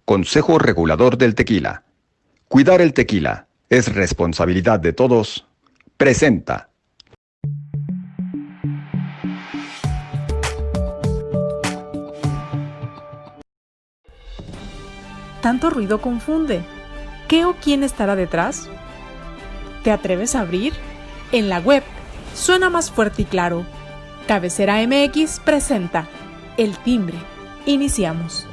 Consejo Regulador del Tequila. Cuidar el tequila es responsabilidad de todos. Presenta. ¿Tanto ruido confunde? ¿Qué o quién estará detrás? ¿Te atreves a abrir? En la web suena más fuerte y claro. Cabecera MX presenta El Timbre. Iniciamos.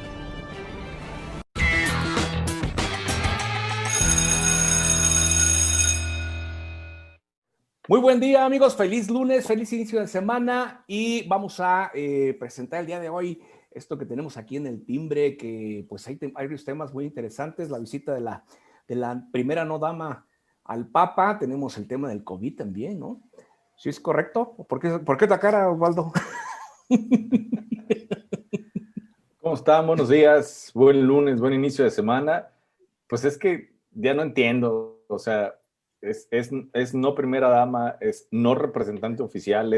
Muy buen día, amigos, feliz lunes, feliz inicio de semana y vamos a presentar el día de hoy esto que tenemos aquí en El Timbre, que pues hay varios temas muy interesantes, la visita de la primera no dama al Papa, tenemos el tema del COVID también, ¿no? ¿Sí es correcto? ¿Por qué la cara, Osvaldo? ¿Cómo están? Buenos días, buen lunes, buen inicio de semana. Pues es que ya no entiendo, o sea, es no primera dama, es no representante oficial,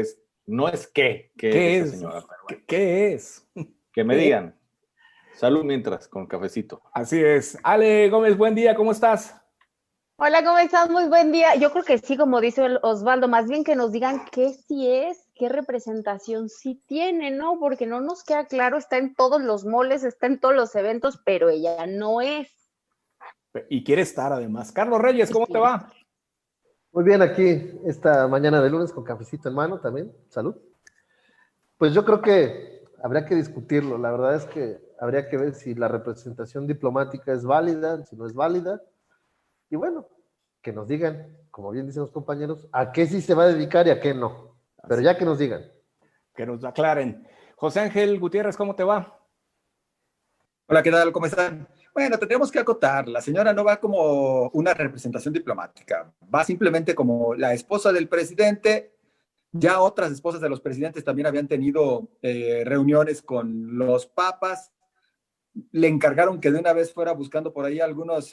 no es qué ¿Qué esta es? señora. Pero bueno, ¿Qué es? que me ¿Qué? digan. Salud mientras, con cafecito. Así es. Ale Gómez, buen día, ¿cómo estás? Hola, ¿cómo estás? Muy buen día. Yo creo que sí, como dice Osvaldo, más bien que nos digan qué sí es, qué representación sí tiene, ¿no? Porque no nos queda claro, está en todos los moles, está en todos los eventos, pero ella no es. Y quiere estar además. Carlos Reyes, ¿cómo te va? Muy bien, aquí esta mañana de lunes con cafecito en mano también, salud. Pues yo creo que habría que discutirlo, la verdad es que habría que ver si la representación diplomática es válida, si no es válida, y bueno, que nos digan, como bien dicen los compañeros, a qué sí se va a dedicar y a qué no, pero ya que nos digan. Que nos aclaren. José Ángel Gutiérrez, ¿cómo te va? Hola, ¿qué tal? ¿Cómo están? Bueno, tendríamos que acotar. La señora no va como una representación diplomática, va simplemente como la esposa del presidente. Ya otras esposas de los presidentes también habían tenido reuniones con los papas. Le encargaron que de una vez fuera buscando por ahí algunas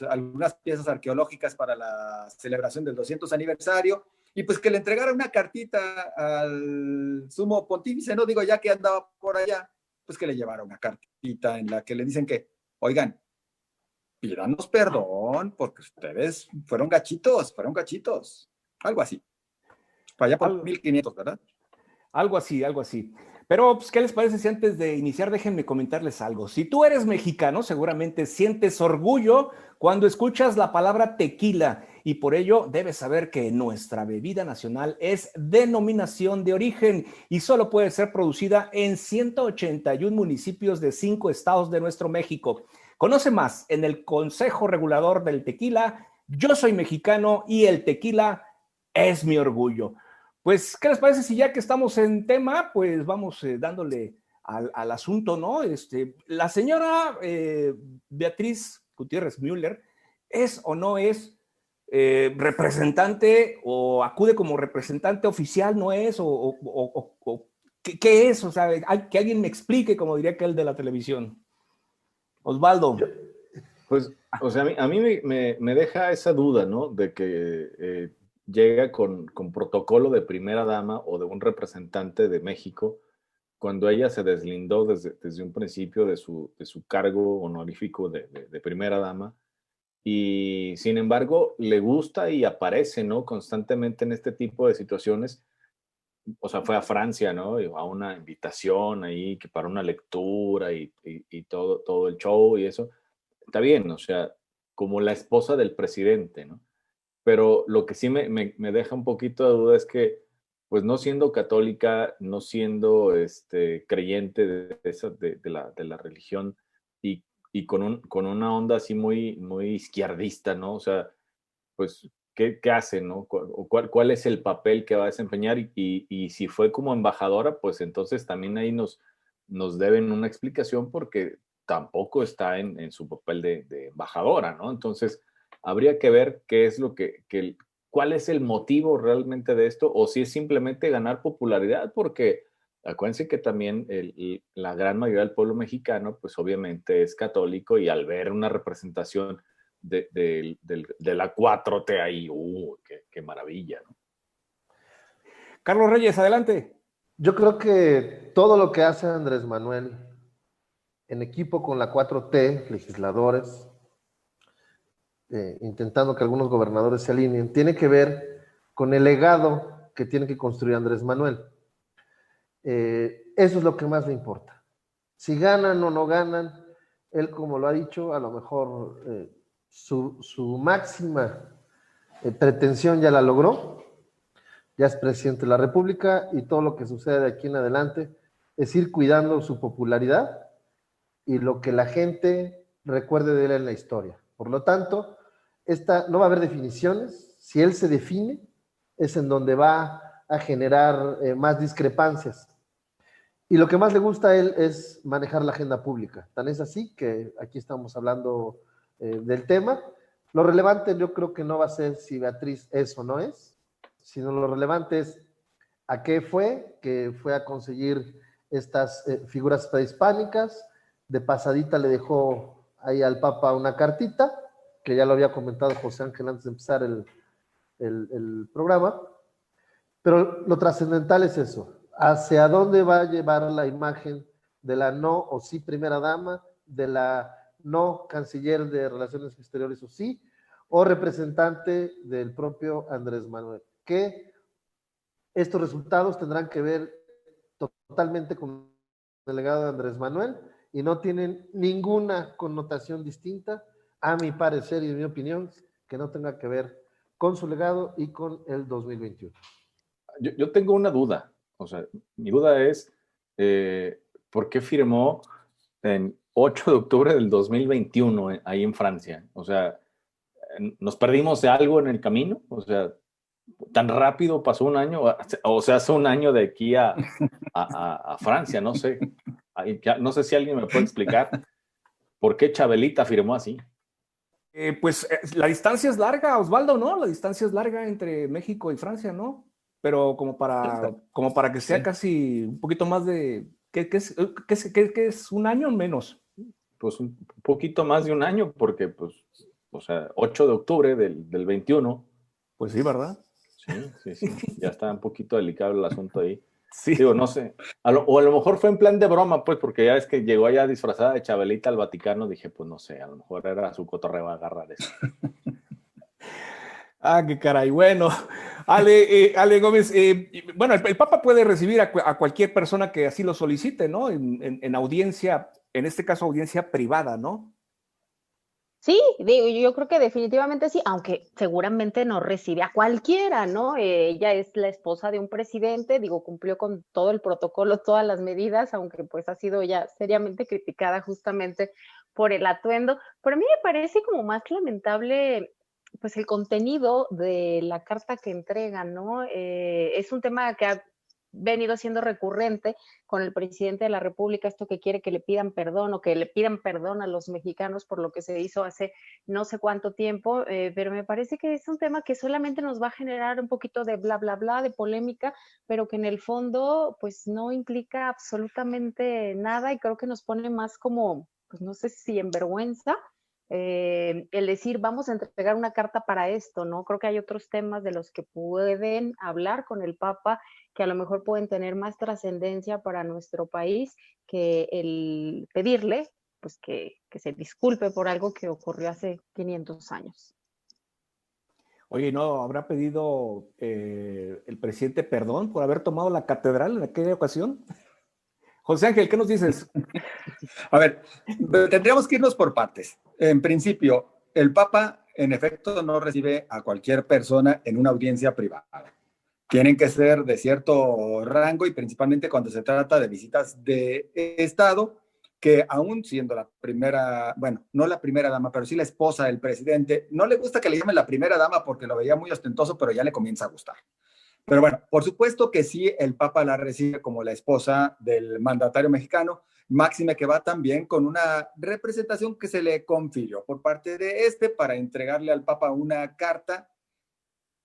piezas arqueológicas para la celebración del 200 aniversario y pues que le entregara una cartita al sumo pontífice, no digo ya que andaba por allá, pues que le llevara una cartita en la que le dicen que, oigan, pídanos perdón porque ustedes fueron gachitos, algo así. Para allá por 1500, ¿verdad? Algo así, algo así. Pero, pues, ¿qué les parece si antes de iniciar déjenme comentarles algo? Si tú eres mexicano, seguramente sientes orgullo cuando escuchas la palabra tequila y por ello debes saber que nuestra bebida nacional es denominación de origen y solo puede ser producida en 181 municipios de 5 estados de nuestro México. Conoce más en el Consejo Regulador del Tequila. Yo soy mexicano y el tequila es mi orgullo. Pues, ¿qué les parece si ya que estamos en tema, pues vamos dándole al asunto, ¿no? La señora Beatriz Gutiérrez Müller, ¿es o no es representante o acude como representante oficial, no es? ¿O qué es? O sea, que alguien me explique, como diría aquel de la televisión. Osvaldo. Pues, o sea, a mí me deja esa duda, ¿no? De que llega con protocolo de primera dama o de un representante de México cuando ella se deslindó desde un principio de su cargo honorífico de primera dama y sin embargo le gusta y aparece, ¿no? Constantemente en este tipo de situaciones. O sea, fue a Francia, ¿no? A una invitación ahí que para una lectura y todo el show y eso. Está bien, o sea, como la esposa del presidente, ¿no? Pero lo que sí me deja un poquito de duda es que, pues no siendo católica, no siendo creyente de la religión y con una onda así muy izquierdista, ¿no? O sea, pues, ¿qué hace, no? ¿Cuál es el papel que va a desempeñar? Y si fue como embajadora, pues entonces también ahí nos deben una explicación porque tampoco está en su papel de embajadora, ¿no? Entonces, habría que ver qué es cuál es el motivo realmente de esto, o si es simplemente ganar popularidad, porque acuérdense que también la gran mayoría del pueblo mexicano, pues obviamente es católico y al ver una representación de la 4T ahí, qué maravilla, ¿no? Carlos Reyes, adelante. Yo creo que todo lo que hace Andrés Manuel en equipo con la 4T, legisladores, intentando que algunos gobernadores se alineen, tiene que ver con el legado que tiene que construir Andrés Manuel. Eso es lo que más le importa. Si ganan o no ganan, él, como lo ha dicho, a lo mejor su máxima pretensión ya la logró, ya es presidente de la República, y todo lo que sucede de aquí en adelante es ir cuidando su popularidad y lo que la gente recuerde de él en la historia. Por lo tanto, no va a haber definiciones. Si él se define, es en donde va a generar más discrepancias. Y lo que más le gusta a él es manejar la agenda pública. Tan es así que aquí estamos hablando del tema. Lo relevante yo creo que no va a ser si Beatriz es o no es, sino lo relevante es a qué fue, que fue a conseguir estas figuras prehispánicas. De pasadita le dejó ahí al Papa una cartita, que ya lo había comentado José Ángel antes de empezar el programa. Pero lo trascendental es eso. ¿Hacia dónde va a llevar la imagen de la no o sí primera dama, de la no canciller de Relaciones Exteriores o sí, o representante del propio Andrés Manuel? Que estos resultados tendrán que ver totalmente con el legado de Andrés Manuel y no tienen ninguna connotación distinta, a mi parecer y en mi opinión, que no tenga que ver con su legado y con el 2021. Yo tengo una duda. O sea, mi duda es, ¿por qué firmó en 8 de octubre del 2021 ahí en Francia? O sea, ¿nos perdimos de algo en el camino? O sea, ¿tan rápido pasó un año? O sea, hace un año de aquí a Francia, no sé. No sé si alguien me puede explicar por qué Chabelita firmó así. Pues la distancia es larga, Osvaldo, ¿no? La distancia es larga entre México y Francia, ¿no? Pero como para que sea Sí. Casi un poquito más de... ¿Qué es un año o menos? Pues un poquito más de un año, porque, pues, o sea, 8 de octubre del 21. Pues sí, ¿verdad? Sí. Ya está un poquito delicado el asunto ahí. Sí. Digo, no sé. O a lo mejor fue en plan de broma, pues, porque ya es que llegó allá disfrazada de Chabelita al Vaticano. Dije, pues no sé, a lo mejor era su cotorreo agarrar eso. Ah, qué caray. Bueno, Ale Gómez, bueno, el Papa puede recibir a cualquier persona que así lo solicite, ¿no? En audiencia, en este caso audiencia privada, ¿no? Sí, digo, yo creo que definitivamente sí, aunque seguramente no recibe a cualquiera, ¿no? Ella es la esposa de un presidente, digo, cumplió con todo el protocolo, todas las medidas, aunque pues ha sido ya seriamente criticada justamente por el atuendo. Pero a mí me parece como más lamentable, pues el contenido de la carta que entregan, ¿no? Es un tema que ha venido siendo recurrente con el presidente de la República, esto que quiere que le pidan perdón o que le pidan perdón a los mexicanos por lo que se hizo hace no sé cuánto tiempo, pero me parece que es un tema que solamente nos va a generar un poquito de bla, bla, bla, de polémica, pero que en el fondo pues no implica absolutamente nada y creo que nos pone más como, pues no sé si en vergüenza, el decir vamos a entregar una carta para esto, ¿no? Creo que hay otros temas de los que pueden hablar con el Papa que a lo mejor pueden tener más trascendencia para nuestro país que el pedirle pues que se disculpe por algo que ocurrió hace 500 años. Oye, ¿no habrá pedido el presidente perdón por haber tomado la catedral en aquella ocasión? José Ángel, ¿qué nos dices? A ver, tendríamos que irnos por partes. En principio, el Papa, en efecto, no recibe a cualquier persona en una audiencia privada. Tienen que ser de cierto rango y principalmente cuando se trata de visitas de Estado, que aún siendo la primera, bueno, no la primera dama, pero sí la esposa del presidente, no le gusta que le llamen la primera dama porque lo veía muy ostentoso, pero ya le comienza a gustar. Pero bueno, por supuesto que sí, el Papa la recibe como la esposa del mandatario mexicano, máxime que va también con una representación que se le confirió por parte de para entregarle al Papa una carta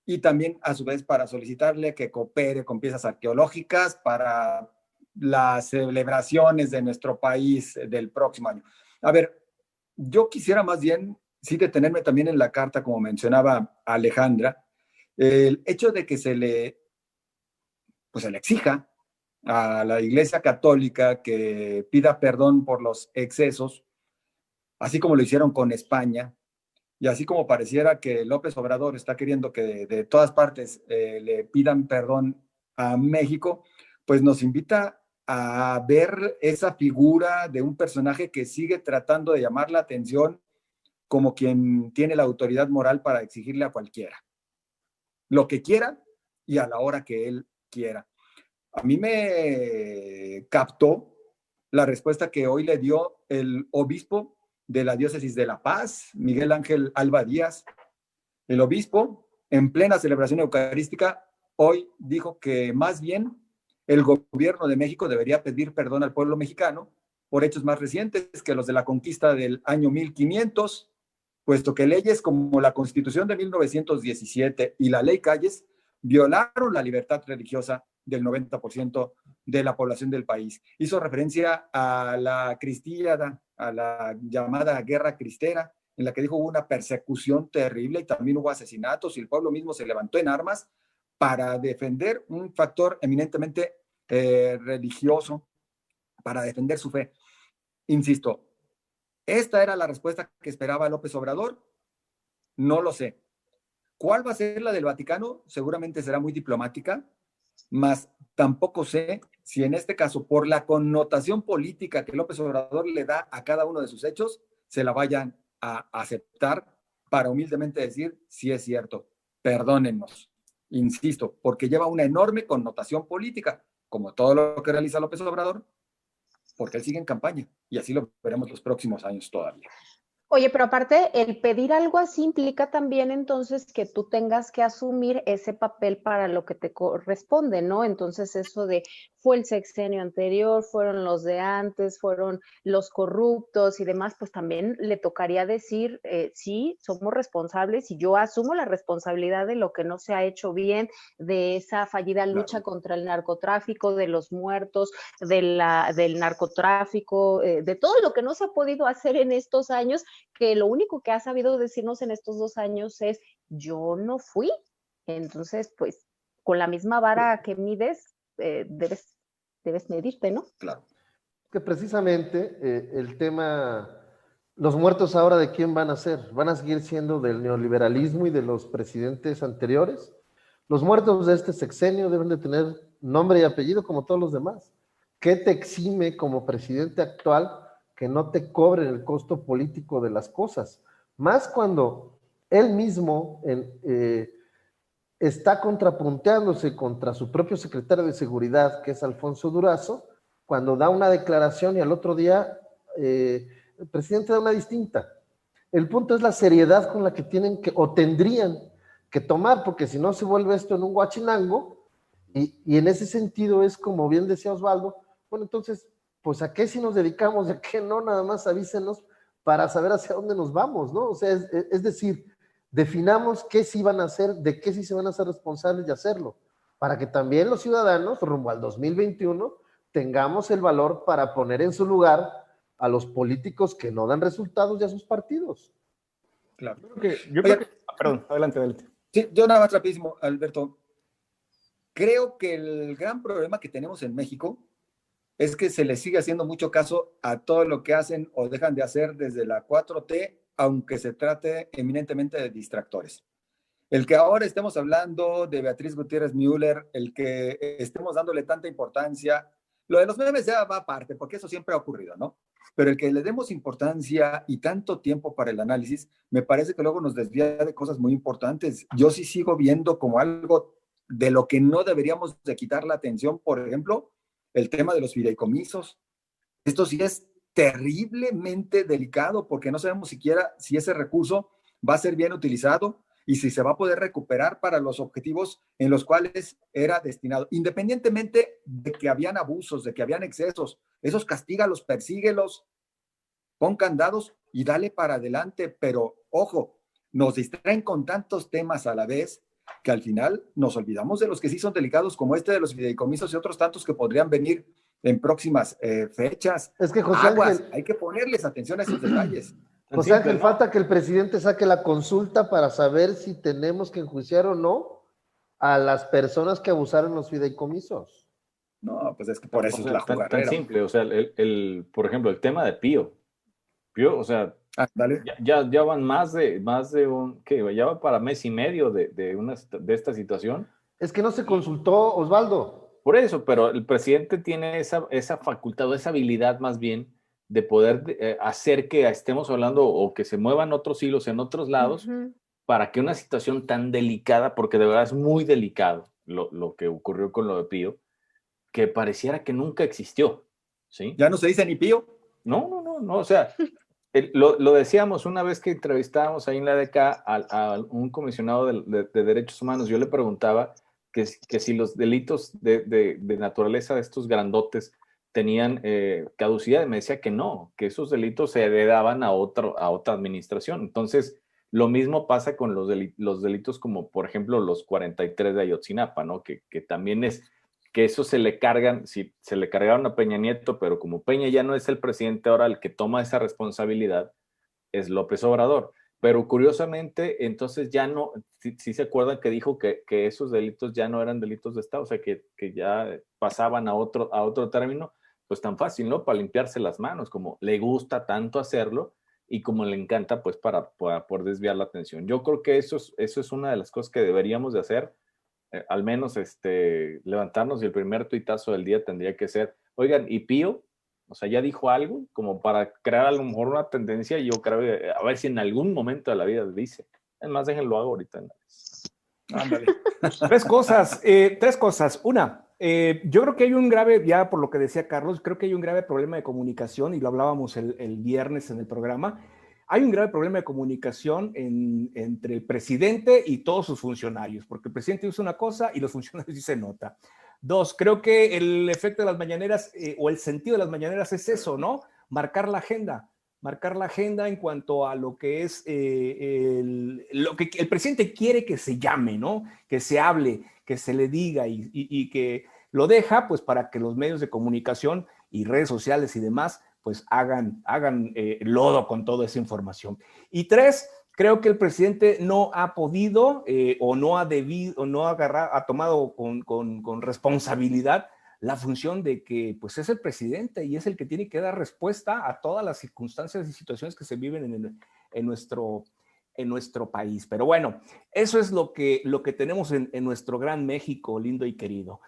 y también a su vez para solicitarle que coopere con piezas arqueológicas para las celebraciones de nuestro país del próximo año. A ver, yo quisiera más bien sí detenerme también en la carta, como mencionaba Alejandra, el hecho de que se le exija a la Iglesia Católica que pida perdón por los excesos, así como lo hicieron con España, y así como pareciera que López Obrador está queriendo que de todas partes le pidan perdón a México, pues nos invita a ver esa figura de un personaje que sigue tratando de llamar la atención como quien tiene la autoridad moral para exigirle a cualquiera lo que quiera y a la hora que él quiera. A mí me captó la respuesta que hoy le dio el obispo de la diócesis de La Paz, Miguel Ángel Alba Díaz. El obispo, en plena celebración eucarística, hoy dijo que más bien el gobierno de México debería pedir perdón al pueblo mexicano por hechos más recientes que los de la conquista del año 1500, puesto que leyes como la Constitución de 1917 y la Ley Calles violaron la libertad religiosa del 90% de la población del país. Hizo referencia a la cristiada, a la llamada Guerra Cristera, en la que dijo hubo una persecución terrible y también hubo asesinatos y el pueblo mismo se levantó en armas para defender un factor eminentemente religioso, para defender su fe. Insisto, ¿esta era la respuesta que esperaba López Obrador? No lo sé. ¿Cuál va a ser la del Vaticano? Seguramente será muy diplomática, mas tampoco sé si en este caso, por la connotación política que López Obrador le da a cada uno de sus hechos, se la vayan a aceptar para humildemente decir si es cierto. Perdónennos, insisto, porque lleva una enorme connotación política, como todo lo que realiza López Obrador, porque él sigue en campaña y así lo veremos los próximos años todavía. Oye, pero aparte, el pedir algo así implica también entonces que tú tengas que asumir ese papel para lo que te corresponde, ¿no? Entonces eso de fue el sexenio anterior, fueron los de antes, fueron los corruptos y demás, pues también le tocaría decir, sí, somos responsables y yo asumo la responsabilidad de lo que no se ha hecho bien, de esa fallida lucha contra el narcotráfico, de los muertos, del narcotráfico, de todo lo que no se ha podido hacer en estos años, que lo único que ha sabido decirnos en estos 2 años es, yo no fui. Entonces, pues, con la misma vara que mides, debes medirte, ¿no? Claro. Que precisamente el tema, los muertos ahora de quién van a ser, van a seguir siendo del neoliberalismo y de los presidentes anteriores. Los muertos de este sexenio deben de tener nombre y apellido como todos los demás. ¿Qué te exime como presidente actual que no te cobren el costo político de las cosas? Más cuando él mismo está contrapunteándose contra su propio secretario de Seguridad, que es Alfonso Durazo, cuando da una declaración y al otro día el presidente da una distinta. El punto es la seriedad con la que tienen que, o tendrían que tomar, porque si no se vuelve esto en un guachinango, y en ese sentido es como bien decía Osvaldo, bueno, entonces, pues ¿a qué si nos dedicamos? ¿A qué no? Nada más avísenos para saber hacia dónde nos vamos, ¿no? O sea, es decir, definamos qué sí van a hacer, de qué sí se van a ser responsables de hacerlo, para que también los ciudadanos, rumbo al 2021, tengamos el valor para poner en su lugar a los políticos que no dan resultados y a sus partidos. Claro. Yo creo que perdón, adelante. Sí, yo nada más rapidísimo, Alberto. Creo que el gran problema que tenemos en México es que se le sigue haciendo mucho caso a todo lo que hacen o dejan de hacer desde la 4T, aunque se trate eminentemente de distractores. El que ahora estemos hablando de Beatriz Gutiérrez Müller, el que estemos dándole tanta importancia, lo de los memes ya va aparte, porque eso siempre ha ocurrido, ¿no? Pero el que le demos importancia y tanto tiempo para el análisis, me parece que luego nos desvía de cosas muy importantes. Yo sí sigo viendo como algo de lo que no deberíamos de quitar la atención, por ejemplo, el tema de los fideicomisos. Esto sí es terriblemente delicado porque no sabemos siquiera si ese recurso va a ser bien utilizado y si se va a poder recuperar para los objetivos en los cuales era destinado. Independientemente de que habían abusos, de que habían excesos, esos castígalos, persíguelos, pon candados y dale para adelante. Pero, ojo, nos distraen con tantos temas a la vez que al final nos olvidamos de los que sí son delicados, como este de los fideicomisos y otros tantos que podrían venir en próximas fechas. Es que José Ángel, hay que ponerles atención a esos detalles. José Ángel, falta que el presidente saque la consulta para saber si tenemos que enjuiciar o no a las personas que abusaron los fideicomisos. No, pues es que por eso O es sea, la tan jugarrera. simple, o sea, por ejemplo, el tema de Pío. Pío, o sea, Dale. ya van más de un, ¿qué? Ya va para mes y medio de esta situación. Es que no se consultó, Osvaldo. Por eso, pero el presidente tiene esa facultad o esa habilidad más bien de poder hacer que estemos hablando o que se muevan otros hilos en otros lados para que una situación tan delicada, porque de verdad es muy delicado lo que ocurrió con lo de Pío, que pareciera que nunca existió, ¿sí? ¿Ya no se dice ni pío? No, o sea, lo decíamos una vez que entrevistábamos ahí en la ADK a un comisionado de derechos humanos, yo le preguntaba que si los delitos de naturaleza de estos grandotes tenían caducidad, y me decía que no, que esos delitos se heredaban a otra administración. Entonces, lo mismo pasa con los delitos como, por ejemplo, los 43 de Ayotzinapa, ¿no? Que también es que eso se le cargaron a Peña Nieto, pero como Peña ya no es el presidente ahora, el que toma esa responsabilidad es López Obrador. Pero curiosamente, entonces ya no, si se acuerdan que dijo que esos delitos ya no eran delitos de Estado, o sea, que ya pasaban a otro término, pues tan fácil, ¿no? Para limpiarse las manos, como le gusta tanto hacerlo y como le encanta, pues para poder desviar la atención. Yo creo que eso es una de las cosas que deberíamos de hacer, al menos levantarnos y el primer tuitazo del día tendría que ser, oigan, ¿y Pío? O sea, ya dijo algo como para crear a lo mejor una tendencia y yo creo, a ver si en algún momento de la vida dice. Es más, déjenlo hago ahorita. Ándale. Tres cosas. Una, yo creo que hay un grave, ya por lo que decía Carlos, creo que hay un grave problema de comunicación y lo hablábamos el viernes en el programa. Hay un grave problema de comunicación entre el presidente y todos sus funcionarios, porque el presidente dice una cosa y los funcionarios dicen otra. Dos, creo que el efecto de las mañaneras o el sentido de las mañaneras es eso, ¿no? Marcar la agenda en cuanto a lo que es lo que el presidente quiere que se llame, ¿no? Que se hable, que se le diga y que lo deja pues para que los medios de comunicación y redes sociales y demás pues hagan lodo con toda esa información. Y tres, creo que el presidente no ha podido o no ha debido, o no ha tomado con responsabilidad la función de que pues es el presidente y es el que tiene que dar respuesta a todas las circunstancias y situaciones que se viven en nuestro país. Pero bueno, eso es lo que tenemos en nuestro gran México, lindo y querido.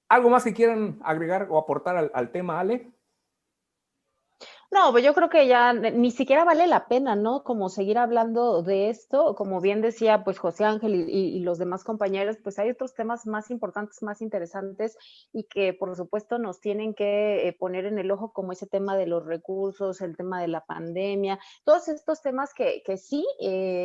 ¿Algo más que quieran agregar o aportar al tema, Ale? No, pues yo creo que ya ni siquiera vale la pena, ¿no? Como seguir hablando de esto, como bien decía pues José Ángel y los demás compañeros, pues hay otros temas más importantes, más interesantes y que por supuesto nos tienen que poner en el ojo, como ese tema de los recursos, el tema de la pandemia, todos estos temas que sí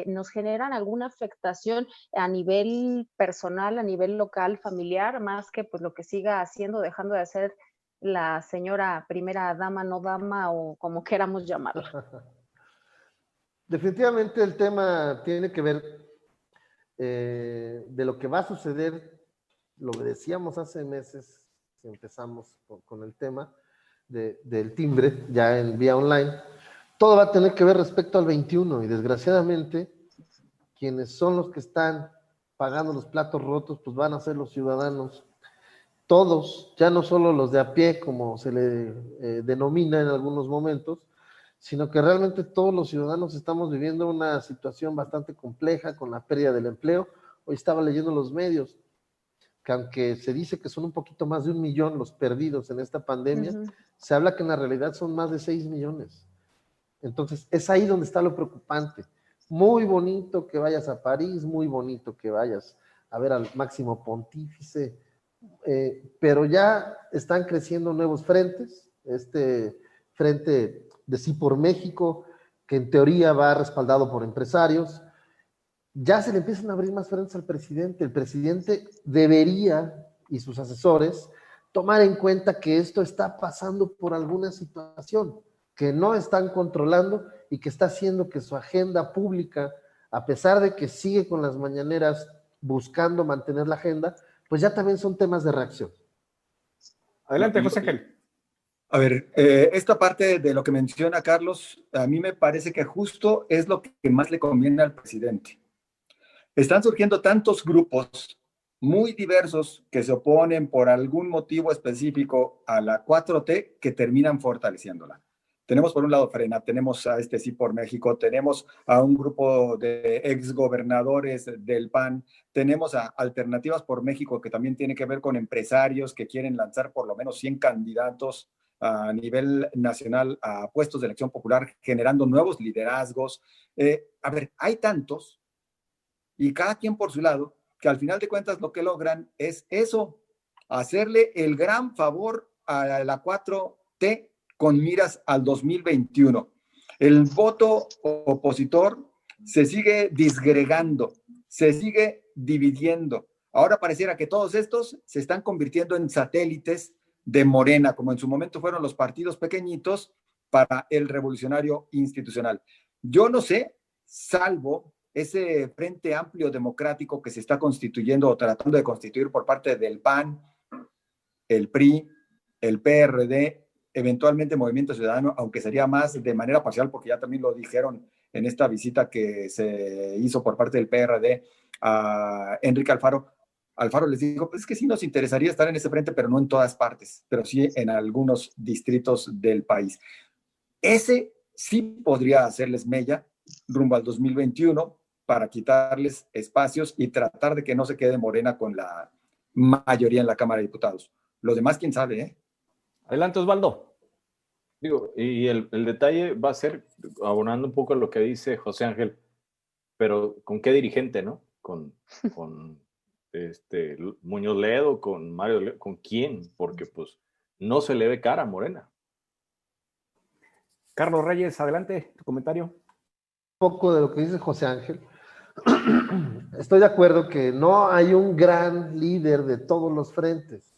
nos generan alguna afectación a nivel personal, a nivel local, familiar, más que pues lo que siga haciendo, dejando de hacer la señora primera dama, no dama, o como queramos llamarla. Definitivamente el tema tiene que ver de lo que va a suceder, lo que decíamos hace meses, que empezamos con el tema del timbre, ya en vía online, todo va a tener que ver respecto al 21 y desgraciadamente quienes son los que están pagando los platos rotos, pues van a ser los ciudadanos. Todos, ya no solo los de a pie, como se le denomina en algunos momentos, sino que realmente todos los ciudadanos estamos viviendo una situación bastante compleja con la pérdida del empleo. Hoy estaba leyendo los medios, que aunque se dice que son un poquito más de 1 millón los perdidos en esta pandemia, se habla que en la realidad son más de 6 millones. Entonces, es ahí donde está lo preocupante. Muy bonito que vayas a París, muy bonito que vayas a ver al máximo pontífice, pero ya están creciendo nuevos frentes, este frente de Sí por México, que en teoría va respaldado por empresarios, ya se le empiezan a abrir más frentes al presidente. El presidente debería, y sus asesores, tomar en cuenta que esto está pasando por alguna situación que no están controlando y que está haciendo que su agenda pública, a pesar de que sigue con las mañaneras buscando mantener la agenda, pues ya también son temas de reacción. Adelante, José Ángel. A ver, esta parte de lo que menciona Carlos, a mí me parece que justo es lo que más le conviene al presidente. Están surgiendo tantos grupos muy diversos que se oponen por algún motivo específico a la 4T que terminan fortaleciéndola. Tenemos por un lado Frena, tenemos a Sí por México, tenemos a un grupo de exgobernadores del PAN, tenemos a Alternativas por México, que también tiene que ver con empresarios que quieren lanzar por lo menos 100 candidatos a nivel nacional a puestos de elección popular, generando nuevos liderazgos. A ver, hay tantos, y cada quien por su lado, que al final de cuentas lo que logran es eso, hacerle el gran favor a la 4T con miras al 2021. El voto opositor se sigue disgregando, se sigue dividiendo. Ahora pareciera que todos estos se están convirtiendo en satélites de Morena, como en su momento fueron los partidos pequeñitos para el revolucionario institucional. Yo no sé, salvo ese Frente Amplio Democrático que se está constituyendo o tratando de constituir por parte del PAN, el PRI, el PRD, eventualmente Movimiento Ciudadano, aunque sería más de manera parcial, porque ya también lo dijeron en esta visita que se hizo por parte del PRD a Enrique Alfaro. Alfaro les dijo, pues es que sí nos interesaría estar en ese frente, pero no en todas partes, pero sí en algunos distritos del país. Ese sí podría hacerles mella rumbo al 2021 para quitarles espacios y tratar de que no se quede Morena con la mayoría en la Cámara de Diputados. Los demás, quién sabe, ¿eh? Adelante, Osvaldo. Digo, y el detalle va a ser, abonando un poco a lo que dice José Ángel, pero ¿con qué dirigente, no? Con Muñoz Ledo, con Mario Ledo, ¿con quién? Porque pues no se le ve cara a Morena. Carlos Reyes, adelante, tu comentario. Un poco de lo que dice José Ángel. Estoy de acuerdo que no hay un gran líder de todos los frentes,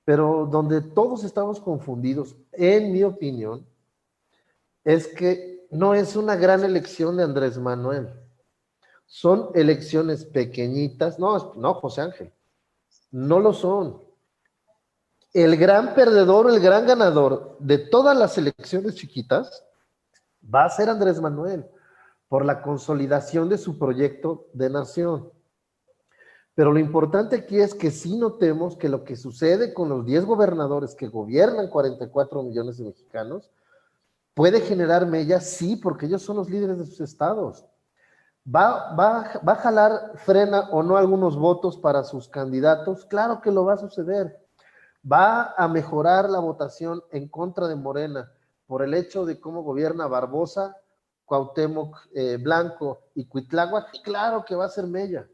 pero donde todos estamos confundidos, en mi opinión, es que no es una gran elección de Andrés Manuel. Son elecciones pequeñitas. No, José Ángel, no lo son. El gran perdedor, el gran ganador de todas las elecciones chiquitas va a ser Andrés Manuel, por la consolidación de su proyecto de nación. Pero lo importante aquí es que sí notemos que lo que sucede con los 10 gobernadores que gobiernan 44 millones de mexicanos puede generar mella, sí, porque ellos son los líderes de sus estados. ¿Va a jalar, frena o no algunos votos para sus candidatos? Claro que lo va a suceder. ¿Va a mejorar la votación en contra de Morena por el hecho de cómo gobierna Barbosa, Cuauhtémoc Blanco y Cuitláhuac? Claro que va a ser mella.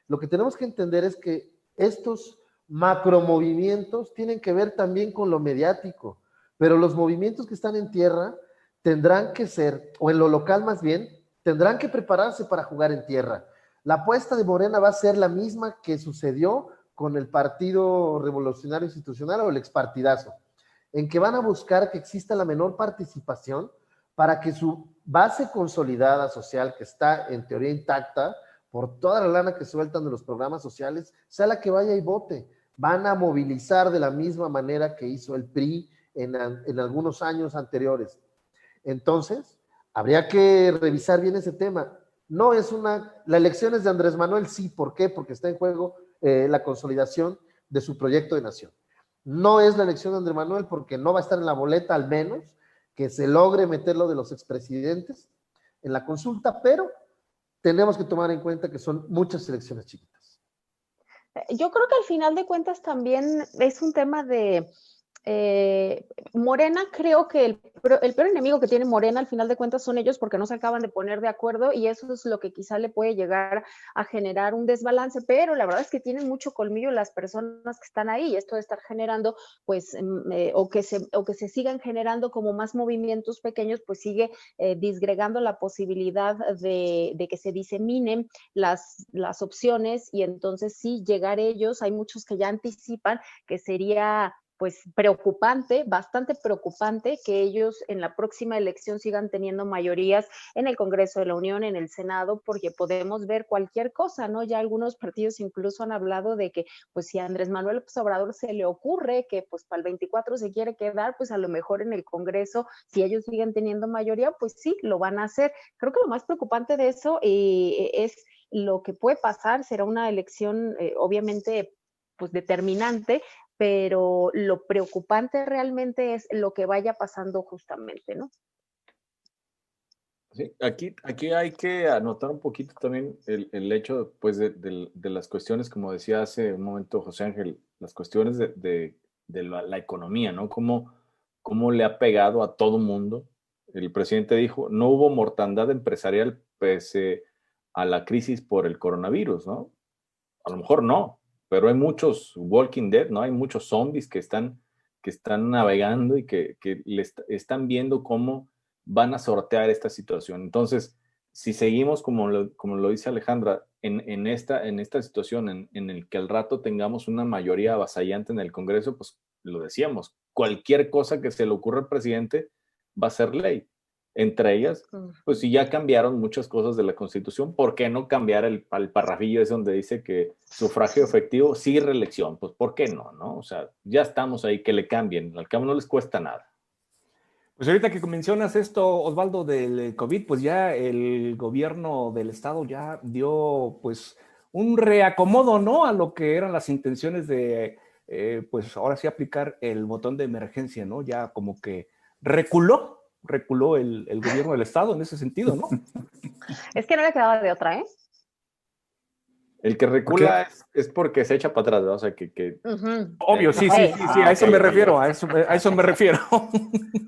Lo que tenemos que entender es que estos macromovimientos tienen que ver también con lo mediático, pero los movimientos que están en tierra tendrán que ser, o en lo local más bien, tendrán que prepararse para jugar en tierra. La apuesta de Morena va a ser la misma que sucedió con el Partido Revolucionario Institucional o el expartidazo, en que van a buscar que exista la menor participación para que su base consolidada social, que está en teoría intacta, por toda la lana que sueltan de los programas sociales, sea la que vaya y vote. Van a movilizar de la misma manera que hizo el PRI en algunos años anteriores. Entonces, habría que revisar bien ese tema. No es la elección es de Andrés Manuel, sí. ¿Por qué? Porque está en juego la consolidación de su proyecto de nación. No es la elección de Andrés Manuel porque no va a estar en la boleta, al menos que se logre meterlo de los expresidentes en la consulta, pero tenemos que tomar en cuenta que son muchas elecciones chiquitas. Yo creo que al final de cuentas también es un tema de Morena. Creo que el peor enemigo que tiene Morena al final de cuentas son ellos, porque no se acaban de poner de acuerdo, y eso es lo que quizá le puede llegar a generar un desbalance, pero la verdad es que tienen mucho colmillo las personas que están ahí, y esto de estar generando pues o que se sigan generando como más movimientos pequeños, pues sigue disgregando la posibilidad de que se diseminen las opciones, y entonces sí llegar ellos. Hay muchos que ya anticipan que sería pues preocupante, bastante preocupante, que ellos en la próxima elección sigan teniendo mayorías en el Congreso de la Unión, en el Senado, porque podemos ver cualquier cosa, ¿no? Ya algunos partidos incluso han hablado de que, pues si a Andrés Manuel López Obrador se le ocurre que pues para el 24 se quiere quedar, pues a lo mejor en el Congreso, si ellos siguen teniendo mayoría, pues sí, lo van a hacer. Creo que lo más preocupante de eso es lo que puede pasar será una elección obviamente pues determinante, pero lo preocupante realmente es lo que vaya pasando justamente, ¿no? Sí, aquí hay que anotar un poquito también el hecho pues, de las cuestiones, como decía hace un momento José Ángel, las cuestiones de la economía, ¿no? Cómo le ha pegado a todo mundo. El presidente dijo, no hubo mortandad empresarial pese a la crisis por el coronavirus, ¿no? A lo mejor no, pero hay muchos Walking Dead, ¿no? Hay muchos zombies que están navegando y que están viendo cómo van a sortear esta situación. Entonces, si seguimos, como lo dice Alejandra, en esta situación en el que al rato tengamos una mayoría avasallante en el Congreso, pues lo decíamos, cualquier cosa que se le ocurra al presidente va a ser ley. Entre ellas, pues si ya cambiaron muchas cosas de la Constitución, ¿por qué no cambiar el parrafillo ese donde dice que sufragio efectivo, sí reelección? Pues ¿por qué no? O sea, ya estamos ahí, que le cambien, al cabo no les cuesta nada. Pues ahorita que mencionas esto, Osvaldo, del COVID, pues ya el gobierno del estado ya dio pues un reacomodo, ¿no? A lo que eran las intenciones de, pues ahora sí aplicar el botón de emergencia, ¿no? Ya como que reculó el gobierno del estado en ese sentido, ¿no? Es que no le quedaba de otra, ¿eh? El que recula es porque se echa para atrás, ¿no? O sea, Obvio, sí, a eso me refiero, a eso me refiero.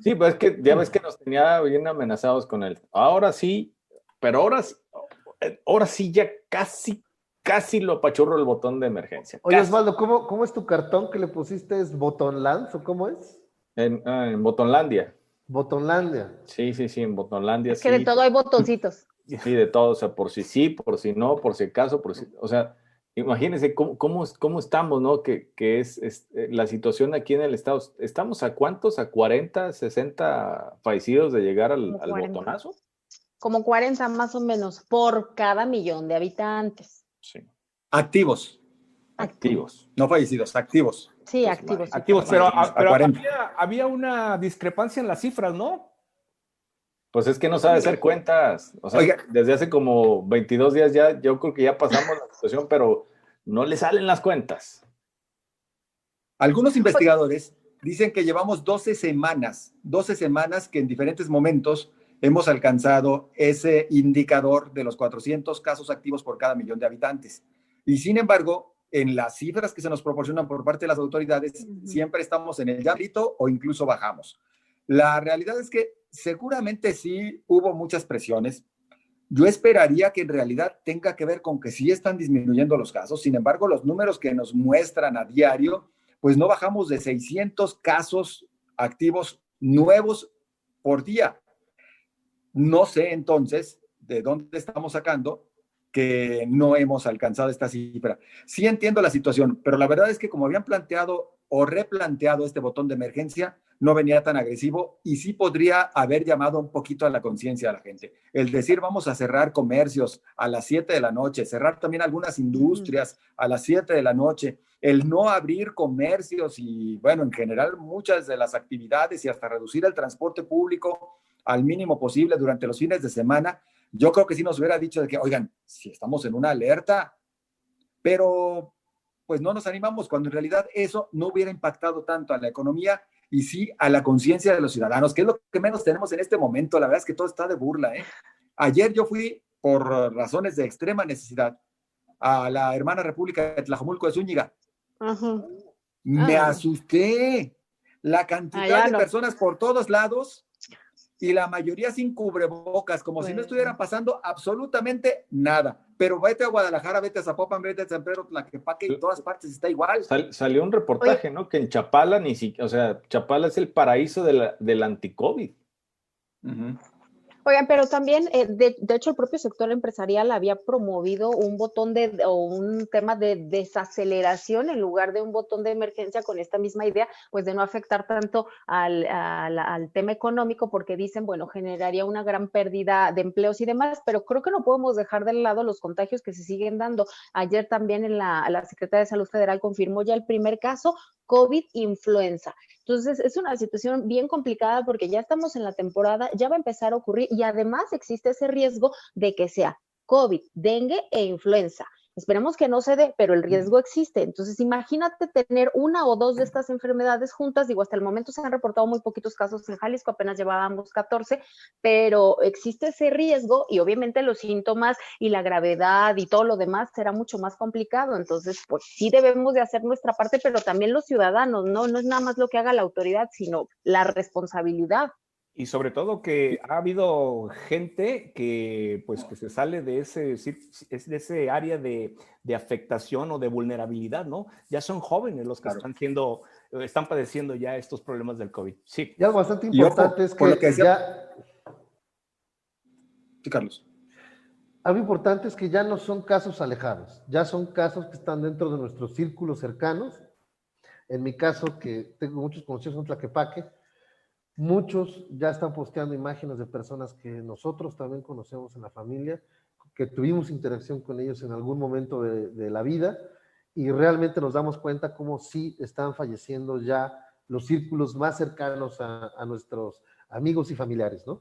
Sí, pues es que ya ves que nos tenía bien amenazados con él. Ahora sí, pero ahora sí ya casi lo apachurro el botón de emergencia. Oye, Casi. Osvaldo, ¿cómo es tu cartón que le pusiste? ¿Es Botonlands o cómo es? En Botonlandia. Botonlandia. Sí, en Botonlandia. Es que de todo hay botoncitos. Sí, de todo, o sea, por si sí, por si no, por si acaso, o sea, imagínense cómo estamos, ¿no? Que es la situación aquí en el estado. ¿Estamos a cuántos? ¿A 40, 60 fallecidos de llegar al botonazo? Como 40 más o menos por cada millón de habitantes. Sí. Activos. No fallecidos, activos. Sí, pues, activos. Activos, pero a había una discrepancia en las cifras, ¿no? Pues es que no sabe hacer cuentas. O sea, desde hace como 22 días ya, yo creo que ya pasamos la situación, pero no le salen las cuentas. Algunos investigadores dicen que llevamos 12 semanas que en diferentes momentos hemos alcanzado ese indicador de los 400 casos activos por cada millón de habitantes. Y sin embargo, en las cifras que se nos proporcionan por parte de las autoridades, siempre estamos en el llamarito o incluso bajamos. La realidad es que seguramente sí hubo muchas presiones. Yo esperaría que en realidad tenga que ver con que sí están disminuyendo los casos. Sin embargo, los números que nos muestran a diario, pues no bajamos de 600 casos activos nuevos por día. No sé entonces de dónde estamos sacando que no hemos alcanzado esta cifra. Sí entiendo la situación, pero la verdad es que como habían planteado o replanteado este botón de emergencia, no venía tan agresivo y sí podría haber llamado un poquito a la conciencia de la gente. El decir vamos a cerrar comercios a las 7 de la noche, cerrar también algunas industrias a las 7 de la noche, el no abrir comercios y bueno, en general muchas de las actividades y hasta reducir el transporte público al mínimo posible durante los fines de semana, yo creo que sí nos hubiera dicho de que, oigan, si estamos en una alerta, pero pues no nos animamos cuando en realidad eso no hubiera impactado tanto a la economía y sí a la conciencia de los ciudadanos, que es lo que menos tenemos en este momento. La verdad es que todo está de burla, ¿eh? Ayer yo fui, por razones de extrema necesidad, a la hermana República de Tlajomulco de Zúñiga. Me asusté. La cantidad de personas por todos lados y la mayoría sin cubrebocas, como si no estuviera pasando absolutamente nada. Pero vete a Guadalajara, vete a Zapopan, vete a San Pedro, Tlaquepaque, y en todas partes está igual. Salió un reportaje, ¿no? Que en Chapala ni siquiera, o sea, Chapala es el paraíso del anti-COVID. Oigan, pero también, de hecho, el propio sector empresarial había promovido un botón o un tema de desaceleración en lugar de un botón de emergencia con esta misma idea, pues de no afectar tanto al tema económico, porque dicen, bueno, generaría una gran pérdida de empleos y demás, pero creo que no podemos dejar de lado los contagios que se siguen dando. Ayer también la Secretaría de Salud Federal confirmó ya el primer caso, COVID-influenza. Entonces, es una situación bien complicada porque ya estamos en la temporada, ya va a empezar a ocurrir y además existe ese riesgo de que sea COVID, dengue e influenza. Esperemos que no se dé, pero el riesgo existe. Entonces, imagínate tener una o dos de estas enfermedades juntas. Digo, hasta el momento se han reportado muy poquitos casos en Jalisco, apenas llevábamos 14, pero existe ese riesgo y obviamente los síntomas y la gravedad y todo lo demás será mucho más complicado. Entonces, pues sí debemos de hacer nuestra parte, pero también los ciudadanos, ¿no? No es nada más lo que haga la autoridad, sino la responsabilidad. Y sobre todo que ha habido gente que, pues, que se sale de ese área de afectación o de vulnerabilidad, ¿no? Ya son jóvenes los que están padeciendo ya estos problemas del COVID. Sí. Y algo bastante importante es que ya... Sí, Carlos. Algo importante es que ya no son casos alejados, ya son casos que están dentro de nuestros círculos cercanos. En mi caso, que tengo muchos conocidos en Tlaquepaque, muchos ya están posteando imágenes de personas que nosotros también conocemos en la familia, que tuvimos interacción con ellos en algún momento de la vida, y realmente nos damos cuenta cómo sí están falleciendo ya los círculos más cercanos a nuestros amigos y familiares, ¿no?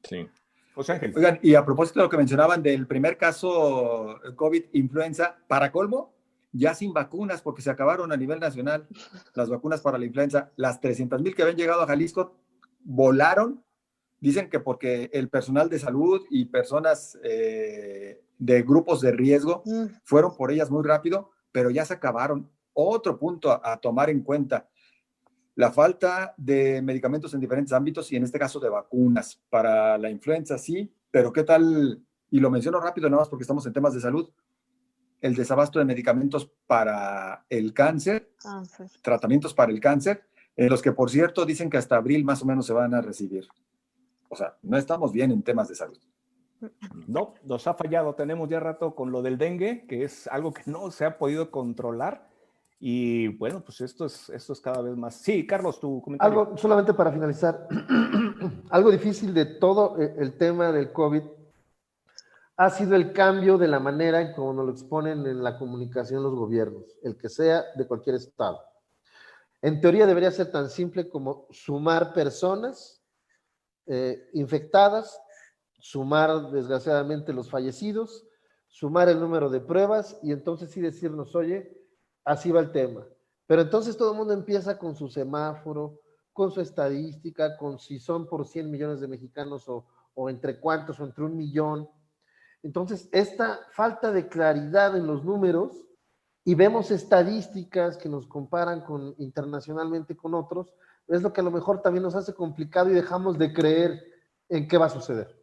Sí. José Ángel. Oigan, y a propósito de lo que mencionaban del primer caso COVID-influenza, para colmo, ya sin vacunas, porque se acabaron a nivel nacional las vacunas para la influenza. Las 300,000 que habían llegado a Jalisco volaron. Dicen que porque el personal de salud y personas de grupos de riesgo fueron por ellas muy rápido, pero ya se acabaron. Otro punto a tomar en cuenta, la falta de medicamentos en diferentes ámbitos y en este caso de vacunas. Para la influenza sí, pero ¿qué tal? Y lo menciono rápido nada más porque estamos en temas de salud. El desabasto de medicamentos para el cáncer, tratamientos para el cáncer, en los que, por cierto, dicen que hasta abril más o menos se van a recibir. O sea, no estamos bien en temas de salud. No, nos ha fallado. Tenemos ya rato con lo del dengue, que es algo que no se ha podido controlar. Y bueno, pues esto es cada vez más. Sí, Carlos, tu comentario. Algo, solamente para finalizar, algo difícil de todo el tema del COVID ha sido el cambio de la manera en cómo nos lo exponen en la comunicación los gobiernos, el que sea de cualquier estado. En teoría debería ser tan simple como sumar personas infectadas, sumar desgraciadamente los fallecidos, sumar el número de pruebas y entonces sí decirnos, oye, así va el tema. Pero entonces todo el mundo empieza con su semáforo, con su estadística, con si son por 100 millones de mexicanos o entre cuántos o entre 1 millón. Entonces, esta falta de claridad en los números, y vemos estadísticas que nos comparan internacionalmente con otros, es lo que a lo mejor también nos hace complicado y dejamos de creer en qué va a suceder.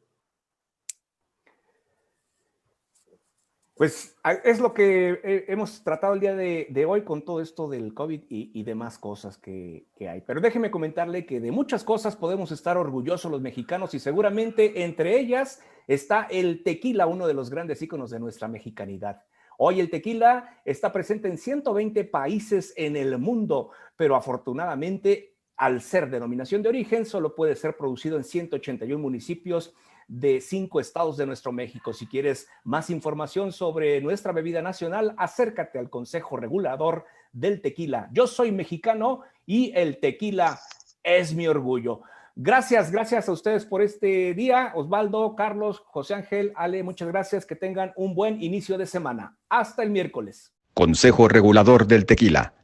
Pues es lo que hemos tratado el día de hoy con todo esto del COVID y demás cosas que hay. Pero déjeme comentarle que de muchas cosas podemos estar orgullosos los mexicanos y seguramente entre ellas está el tequila, uno de los grandes íconos de nuestra mexicanidad. Hoy el tequila está presente en 120 países en el mundo, pero afortunadamente al ser denominación de origen solo puede ser producido en 181 municipios de 5 estados de nuestro México. Si quieres más información sobre nuestra bebida nacional, acércate al Consejo Regulador del Tequila. Yo soy mexicano y el tequila es mi orgullo. Gracias a ustedes por este día. Osvaldo, Carlos, José Ángel, Ale, muchas gracias. Que tengan un buen inicio de semana. Hasta el miércoles. Consejo Regulador del Tequila.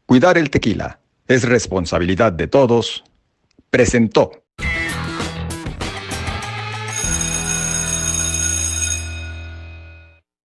Cuidar el tequila es responsabilidad de todos. Presentó.